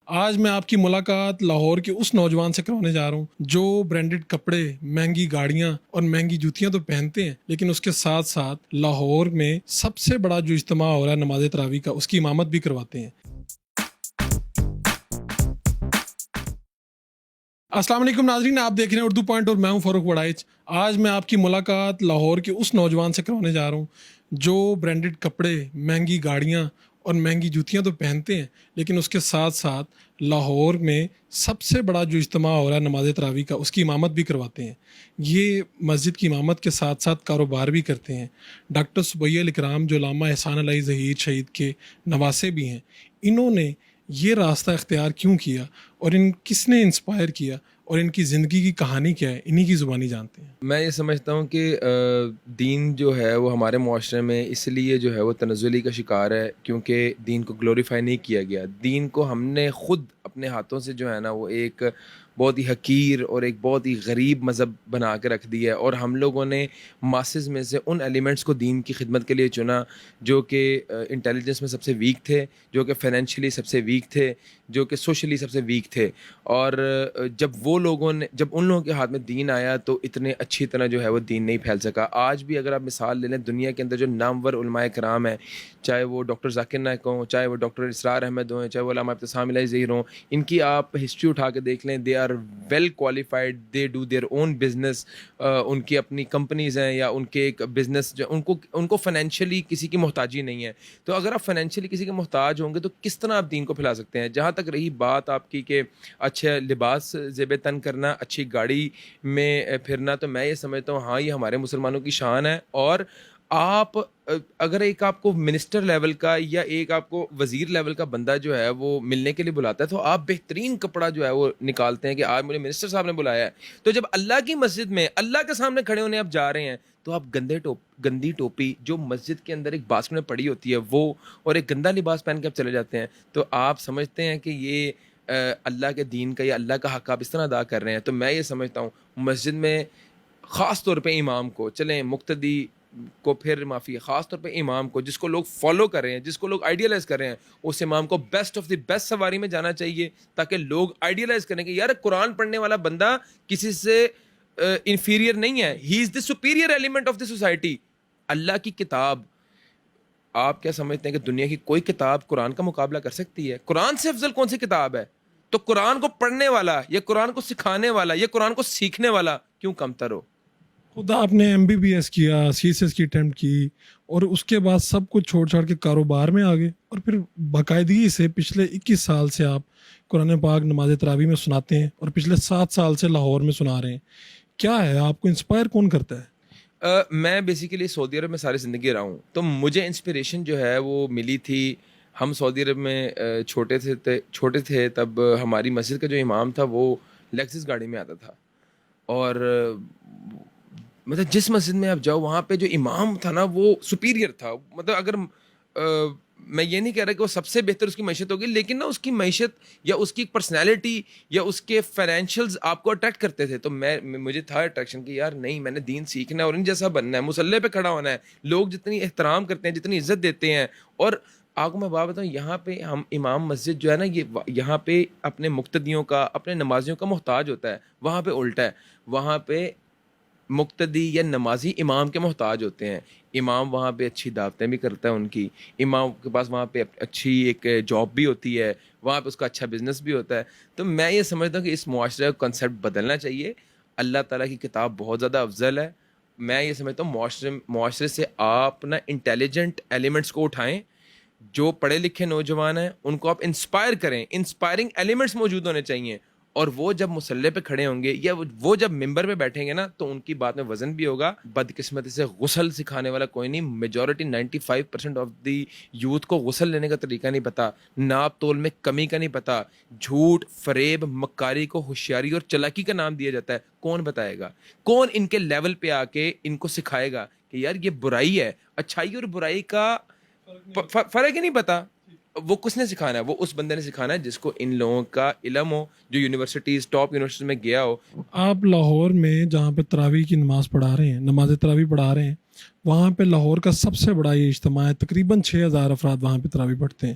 آج میں آپ کی ملاقات لاہور کے اس نوجوان سے کروانے جا رہا ہوں جو برانڈڈ کپڑے، مہنگی گاڑیاں اور مہنگی جوتیاں تو پہنتے ہیں، لیکن اس کے ساتھ ساتھ لاہور میں سب سے بڑا جو اجتماع ہو رہا ہے نماز تراویح کا، اس کی امامت بھی کرواتے ہیں۔ السلام علیکم ناظرین، آپ دیکھ رہے ہیں اردو پوائنٹ اور میں ہوں فاروق وڑائچ۔ آج میں آپ کی ملاقات لاہور کے اس نوجوان سے کروانے جا رہا ہوں جو برانڈڈ کپڑے، مہنگی گاڑیاں اور مہنگی جوتیاں تو پہنتے ہیں، لیکن اس کے ساتھ ساتھ لاہور میں سب سے بڑا جو اجتماع ہو رہا ہے نماز تراویح کا، اس کی امامت بھی کرواتے ہیں۔ یہ مسجد کی امامت کے ساتھ ساتھ کاروبار بھی کرتے ہیں۔ ڈاکٹر سبیہ الاکرام جو علامہ احسان علی ظہیر شہید کے نواسے بھی ہیں، انہوں نے یہ راستہ اختیار کیوں کیا اور کس نے انسپائر کیا اور ان کی زندگی کی کہانی کیا ہے، انہی کی زبانی جانتے ہیں۔ میں یہ سمجھتا ہوں کہ دین جو ہے وہ ہمارے معاشرے میں اس لیے جو ہے وہ تنزلی کا شکار ہے کیونکہ دین کو گلوریفائی نہیں کیا گیا۔ دین کو ہم نے خود اپنے ہاتھوں سے جو ہے نا وہ ایک بہت ہی حقیر اور ایک بہت ہی غریب مذہب بنا کے رکھ دیا ہے، اور ہم لوگوں نے ماسز میں سے ان ایلیمنٹس کو دین کی خدمت کے لیے چنا جو کہ انٹیلیجنس میں سب سے ویک تھے، جو کہ فائنینشلی سب سے ویک تھے، جو کہ سوشلی سب سے ویک تھے۔ اور جب ان لوگوں کے ہاتھ میں دین آیا تو اتنے اچھی طرح جو ہے وہ دین نہیں پھیل سکا۔ آج بھی اگر آپ مثال لے لیں دنیا کے اندر جو نامور علماء کرام ہیں، چاہے وہ ڈاکٹر ذاکر نائک ہوں، چاہے وہ ڈاکٹر اسرار احمد ہوں، چاہے وہ علامہ ابتسام علیہ ظہیر ہوں، ان کی آپ ہسٹری اٹھا کے دیکھ لیں، they are well qualified, they do their own business, ان کی اپنی کمپنیز ہیں یا ان کے ایک بزنس جو ان کو فائنینشلی کسی کی محتاجی نہیں ہے۔ تو اگر آپ فائنینشلی کسی کے محتاج ہوں گے تو کس طرح آپ دین کو پھیلا سکتے ہیں؟ جہاں تک رہی بات آپ کی کہ اچھے لباس زیب تن کرنا، اچھی گاڑی میں پھرنا، تو میں یہ سمجھتا ہوں ہاں یہ ہمارے مسلمانوں کی شان ہے۔ اور آپ اگر ایک آپ کو منسٹر لیول کا یا ایک آپ کو وزیر لیول کا بندہ جو ہے وہ ملنے کے لیے بلاتا ہے تو آپ بہترین کپڑا جو ہے وہ نکالتے ہیں کہ آج مجھے منسٹر صاحب نے بلایا ہے۔ تو جب اللہ کی مسجد میں اللہ کے سامنے کھڑے ہونے آپ جا رہے ہیں تو آپ گندی ٹوپی جو مسجد کے اندر ایک باسکٹ میں پڑی ہوتی ہے وہ، اور ایک گندا لباس پہن کے آپ چلے جاتے ہیں، تو آپ سمجھتے ہیں کہ یہ اللہ کے دین کا یا اللہ کا حق آپ اس طرح ادا کر رہے ہیں۔ تو میں یہ سمجھتا ہوں مسجد میں خاص طور پہ امام کو، چلیں مقتدی کو پھر معافی ہے، خاص طور پہ امام کو جس کو لوگ فالو کر رہے ہیں، جس کو لوگ آئیڈیلائز کر رہے ہیں، اس امام کو بیسٹ آف دی بیسٹ سواری میں جانا چاہیے تاکہ لوگ آئیڈیلائز کریں کہ یار قرآن پڑھنے والا بندہ کسی سے انفیریئر نہیں ہے، he is the superior element of the society. Allah کی کتاب، آپ کیا سمجھتے ہیں کہ دنیا کی کوئی کتاب قرآن کا مقابلہ کر سکتی ہے؟ قرآن سے افضل کون سی کتاب ہے؟ تو قرآن کو پڑھنے والا یا قرآن کو سکھانے والا یا قرآن کو سیکھنے والا کیوں کمتر ہو؟ خدا آپ نے MBBS کیا، CSS کی اٹیمپٹ کی، اور اس کے بعد سب کچھ چھوڑ چھاڑ کے کاروبار میں آ گئے، اور پھر باقاعدگی سے پچھلے 21 سال سے آپ قرآن پاک نماز تراویح میں سناتے ہیں اور پچھلے 7 سال سے لاہور میں سنا رہے ہیں۔ کیا ہے آپ کو انسپائر کون کرتا ہے؟ میں بیسیکلی سعودی عرب میں ساری زندگی رہا ہوں، تو مجھے انسپریشن جو ہے وہ ملی تھی۔ ہم سعودی عرب میں چھوٹے تھے تب ہماری مسجد کا جو امام تھا وہ لیکسس گاڑی میں آتا تھا، اور مطلب جس مسجد میں آپ جاؤ وہاں پہ جو امام تھا نا وہ سپیریئر تھا۔ مطلب اگر میں یہ نہیں کہہ رہا کہ وہ سب سے بہتر اس کی معیشت ہوگی، لیکن نا اس کی معیشت یا اس کی پرسنالٹی یا اس کے فائنینشیلز آپ کو اٹریکٹ کرتے تھے۔ تو مجھے تھا اٹریکشن کہ یار نہیں، میں نے دین سیکھنا ہے اور ان جیسا بننا ہے، مسلح پہ کھڑا ہونا ہے۔ لوگ جتنی احترام کرتے ہیں، جتنی عزت دیتے ہیں، اور آپ کو میں بات بتاؤں، یہاں پہ ہم امام مسجد جو ہے نا یہاں پہ اپنے مقتدیوں کا، اپنے نمازیوں کا محتاج ہوتا ہے، وہاں پہ الٹا ہے۔ وہاں پہ مقتدی یا نمازی امام کے محتاج ہوتے ہیں۔ امام وہاں پہ اچھی دعوتیں بھی کرتا ہے، ان کی امام کے پاس وہاں پہ اچھی ایک جاب بھی ہوتی ہے، وہاں پہ اس کا اچھا بزنس بھی ہوتا ہے۔ تو میں یہ سمجھتا ہوں کہ اس معاشرے کا کنسیپٹ بدلنا چاہیے۔ اللہ تعالیٰ کی کتاب بہت زیادہ افضل ہے۔ میں یہ سمجھتا ہوں معاشرے سے آپ نا انٹیلیجنٹ ایلیمنٹس کو اٹھائیں، جو پڑھے لکھے نوجوان ہیں ان کو آپ انسپائر کریں، انسپائرنگ ایلیمنٹس موجود ہونے چاہیے، اور وہ جب مسلح پہ کھڑے ہوں گے یا وہ جب ممبر پہ بیٹھیں گے نا تو ان کی بات میں وزن بھی ہوگا۔ بدقسمتی سے غسل سکھانے والا کوئی نہیں۔ میجورٹی 95% آف دی یوتھ کو غسل لینے کا طریقہ نہیں پتا، ناپ تول میں کمی کا نہیں پتا، جھوٹ فریب مکاری کو ہوشیاری اور چلاکی کا نام دیا جاتا ہے۔ کون بتائے گا؟ کون ان کے لیول پہ آ کے ان کو سکھائے گا کہ یار یہ برائی ہے؟ اچھائی اور برائی کا فرق ہی نہیں پتا۔ وہ کس نے سکھانا ہے؟ وہ اس بندے نے سکھانا ہے جس کو ان لوگوں کا علم ہو، جو یونیورسٹیز ٹاپ یونیورسٹیز میں گیا ہو۔ آپ لاہور میں جہاں پہ تراویح کی نماز پڑھا رہے ہیں، نماز تراویح پڑھا رہے ہیں، وہاں پہ لاہور کا سب سے بڑا یہ اجتماع ہے، تقریباً 6000 افراد وہاں پہ تراویح پڑھتے ہیں۔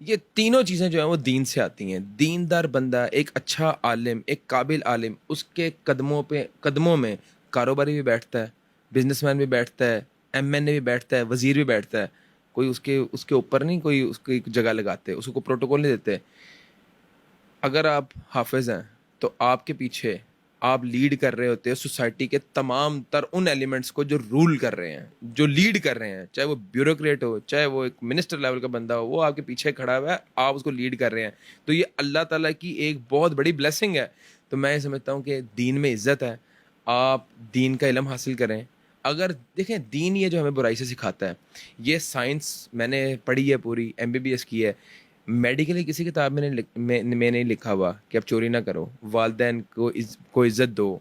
یہ تینوں چیزیں جو ہیں وہ دین سے آتی ہیں. دیندار بندہ، ایک اچھا عالم، ایک قابل عالم، اس کے قدموں میں کاروباری بھی بیٹھتا ہے، بزنس مین بھی بیٹھتا ہے، ایم این اے بھی بیٹھتا ہے، وزیر بھی بیٹھتا ہے. کوئی اس کے اوپر نہیں کوئی اس کی جگہ لگاتے، اس کو پروٹوکول نہیں دیتے. اگر آپ حافظ ہیں تو آپ کے پیچھے آپ لیڈ کر رہے ہوتے ہیں سوسائٹی کے تمام تر ان ایلیمنٹس کو جو رول کر رہے ہیں، جو لیڈ کر رہے ہیں، چاہے وہ بیوروکریٹ ہو، چاہے وہ ایک منسٹر لیول کا بندہ ہو، وہ آپ کے پیچھے کھڑا ہوا ہے، آپ اس کو لیڈ کر رہے ہیں. تو یہ اللہ تعالیٰ کی ایک بہت بڑی بلیسنگ ہے. تو میں یہ سمجھتا ہوں کہ دین میں عزت ہے. آپ دین کا علم حاصل کریں. اگر دیکھیں دین یہ جو ہمیں برائی سے سکھاتا ہے، یہ سائنس میں نے پڑھی ہے، پوری MBBS کی ہے. میڈیکلی کسی کتاب میں نہیں لکھا ہوا کہ آپ چوری نہ کرو، والدین کو عزت دو،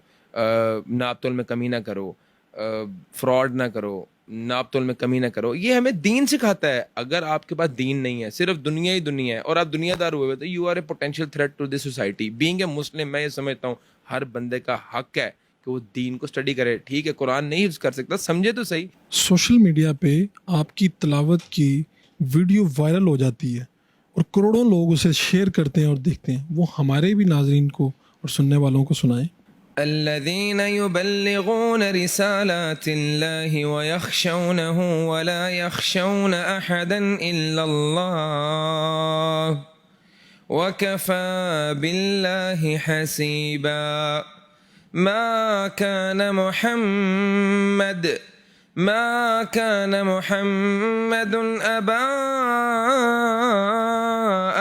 ناپ تول میں کمی نہ کرو، فراڈ نہ کرو، ناپ تول میں کمی نہ کرو. یہ ہمیں دین سکھاتا ہے. اگر آپ کے پاس دین نہیں ہے، صرف دنیا ہی دنیا ہے، اور آپ دنیا دار ہوئے تو you are a potential threat to this society. Being a Muslim میں یہ سمجھتا ہوں ہر بندے کا حق ہے کہ وہ دین کو اسٹڈی کرے. ٹھیک ہے قرآن نہیں یوز کر سکتا، سمجھے تو صحیح. سوشل میڈیا پہ آپ کی تلاوت کی ویڈیو وائرل ہو جاتی ہے اور کروڑوں لوگ اسے شیئر کرتے ہیں اور دیکھتے ہیں. وہ ہمارے بھی ناظرین کو اور سننے والوں کو سنائیں. الذين يبلغون رسالات الله ويخشونه ولا يخشون أحدا إلا الله وكفى بالله حسيبا. ما كان محمد أبا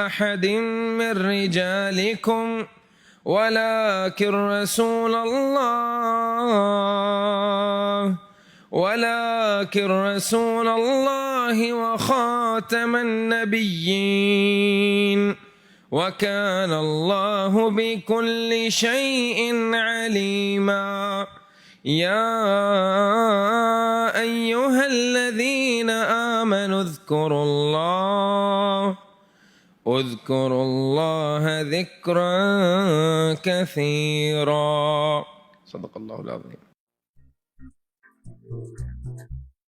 أحد من رجالكم ولكن رسول الله وخاتم النبيين وكان الله بكل شيء عليما. يا أيها الذين آمنوا اذكروا الله ذكرا كثيرا. صدق الله العظيم.